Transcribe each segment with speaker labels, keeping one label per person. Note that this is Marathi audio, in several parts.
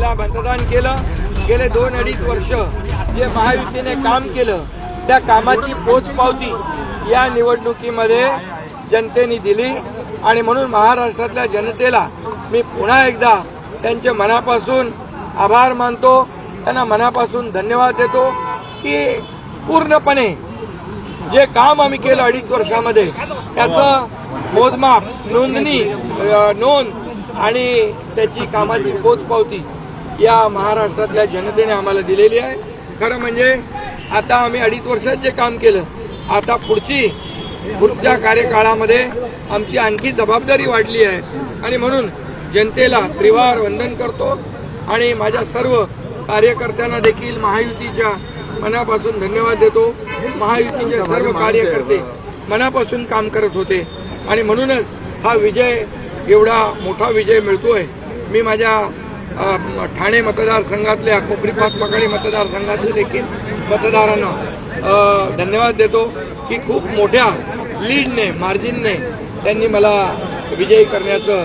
Speaker 1: मला मतदान केलं। गेले 2-2.5 वर्ष जे महायुतीने काम केलं त्या कामाची पोचपावती या निवडणुकीमध्ये जनतेने दिली आणि म्हणून महाराष्ट्रातल्या जनतेला मी पुन्हा एकदा त्यांचे मनापासून आभार मानतो, त्यांना मनापासून धन्यवाद देतो की पूर्णपणे जे काम आम्ही केलं 2.5 वर्षामध्ये त्याचं मोजमाप नोंद आणि त्याची कामाची पोचपावती या महाराष्ट्रातल्या जनतेने आम्हाला दिलेली आहे। खरं म्हणजे आता आम्ही 2.5 वर्षात जे काम केलं आता पुढच्या कार्यकाळामध्ये आमची आणखी जबाबदारी वाढली आहे आणि म्हणून जनतेला त्रिवार वंदन करतो आणि माझ्या सर्व कार्यकर्त्यांना देखील महायुतीच्या मनापासून धन्यवाद देतो। महायुतीचे सर्व कार्यकर्ते मनापासून काम करत होते आणि म्हणूनच हा विजय एवढा मोठा विजय मिळतोय। मी माझ्या ठाणे मतदारसंघातल्या कोपरी पाचपकाडी मतदारसंघातले देखील मतदारांना धन्यवाद देतो की खूप मोठ्या लीडने मार्जिनने त्यांनी मला विजयी करण्याचं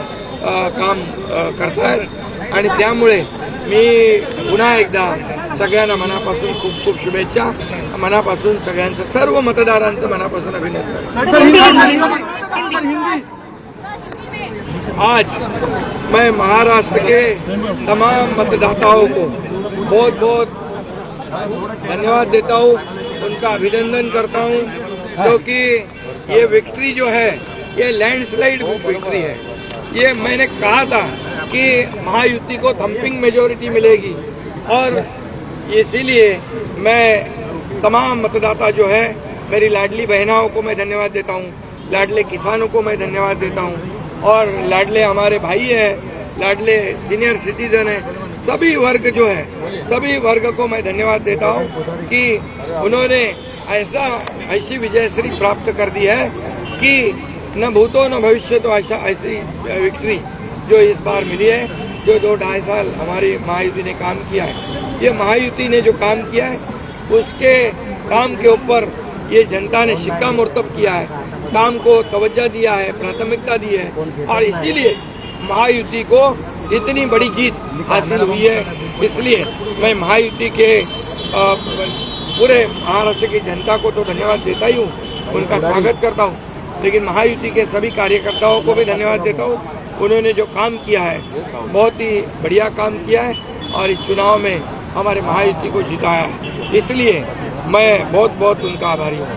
Speaker 1: काम करतायत आणि त्यामुळे मी पुन्हा एकदा सगळ्यांना मनापासून खूप खूप शुभेच्छा, मनापासून सगळ्यांचं सर्व मतदारांचं मनापासून अभिनंदन। आज मैं महाराष्ट्र के तमाम मतदाताओं को बहुत बहुत धन्यवाद देता हूँ, उनका अभिनंदन करता हूँ क्योंकि ये विक्ट्री जो है ये लैंडस्लाइड विक्ट्री है। ये मैंने कहा था कि महायुति को थम्पिंग मेजॉरिटी मिलेगी और इसीलिए मैं तमाम मतदाता जो है मेरी लाडली बहनाओं को मैं धन्यवाद देता हूँ, लाडले किसानों को मैं धन्यवाद देता हूँ और लाडले हमारे भाई हैं, लाडले सीनियर सिटीजन हैं, सभी वर्ग जो है सभी वर्ग को मैं धन्यवाद देता हूँ कि उन्होंने ऐसी विजयश्री प्राप्त कर दी है कि न भूतो न भविष्य तो ऐसी विक्ट्री जो इस बार मिली है। जो 2-2.5 साल हमारी महायुति ने काम किया है, ये महायुति ने जो काम किया है उसके काम के ऊपर ये जनता ने शिक्कामोर्तब किया है, काम को तवज्जो दिया है, प्राथमिकता दी है और इसीलिए महायुति को इतनी बड़ी जीत हासिल हुई है। इसलिए मैं महायुति के पूरे महाराष्ट्र की जनता को तो धन्यवाद देता ही हूँ, उनका स्वागत करता हूँ, लेकिन महायुति के सभी कार्यकर्ताओं को भी धन्यवाद देता हूँ। उन्होंने जो काम किया है बहुत ही बढ़िया काम किया है और इस चुनाव में हमारे महायुति को जिताया है, इसलिए मैं बहुत बहुत उनका आभारी हूँ।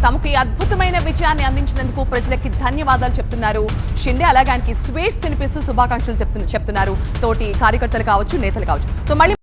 Speaker 2: తమకు ఈ అద్భుతమైన విజయాన్ని అందించినందుకు ప్రజలకి ధన్యవాదాలు చెప్తున్నారు షిండే। అలాగే ఆయనకి స్వీట్స్ తినిపిస్తూ శుభాకాంక్షలు చెప్తున్నారు తోటి కార్యకర్తలు కావచ్చు, నేతలు కావచ్చు। సో మళ్ళీ